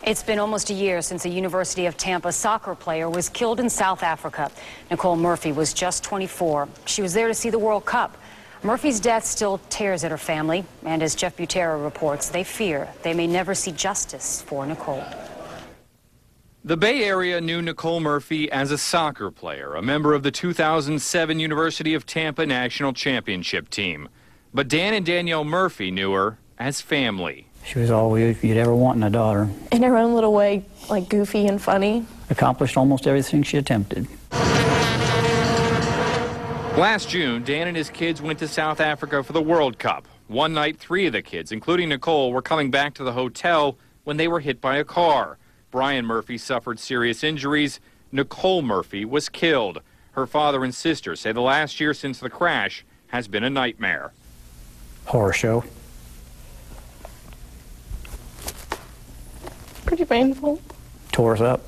It's been almost a year since a University of Tampa soccer player was killed in South Africa. Nicole Murphy was just 24. She was there to see the World Cup. Murphy's death still tears at her family, and as Jeff Butera reports, they fear they may never see justice for Nicole. The Bay Area knew Nicole Murphy as a soccer player, a member of the 2007 University of Tampa National Championship team. But Dan and Danielle Murphy knew her as family. She was all you'd ever want in a daughter. In her own little way, like goofy and funny. Accomplished almost everything she attempted. Last June, Dan and his kids went to South Africa for the World Cup. One night, 3 of the kids, including Nicole, were coming back to the hotel when they were hit by a car. Brian Murphy suffered serious injuries. Nicole Murphy was killed. Her father and sister say the last year since the crash has been a nightmare. Horror show. Pretty painful. Tore us up.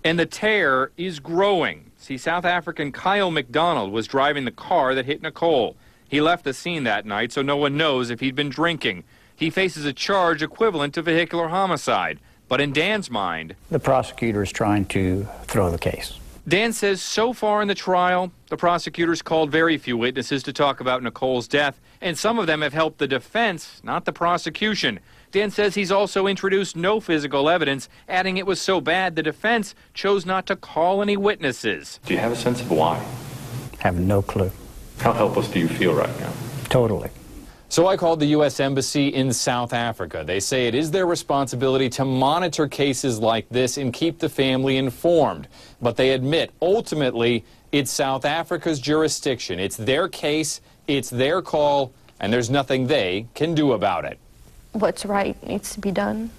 And the tear is growing. See, South African Kyle McDonald was driving the car that hit Nicole. He left the scene that night, so no one knows if he'd been drinking. He faces a charge equivalent to vehicular homicide. But in Dan's mind, the prosecutor is trying to throw the case. Dan says so far in the trial, the prosecutors called very few witnesses to talk about Nicole's death, and some of them have helped the defense, not the prosecution. Dan says he's also introduced no physical evidence, adding it was so bad the defense chose not to call any witnesses. Do you have a sense of why? Have no clue. How helpless do you feel right now? Totally. So I called the U.S. Embassy in South Africa. They say it is their responsibility to monitor cases like this and keep the family informed. But they admit, ultimately, it's South Africa's jurisdiction. It's their case, it's their call, and there's nothing they can do about it. What's right needs to be done.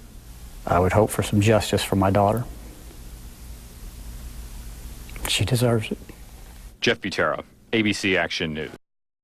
I would hope for some justice for my daughter. She deserves it. Jeff Butera, ABC Action News.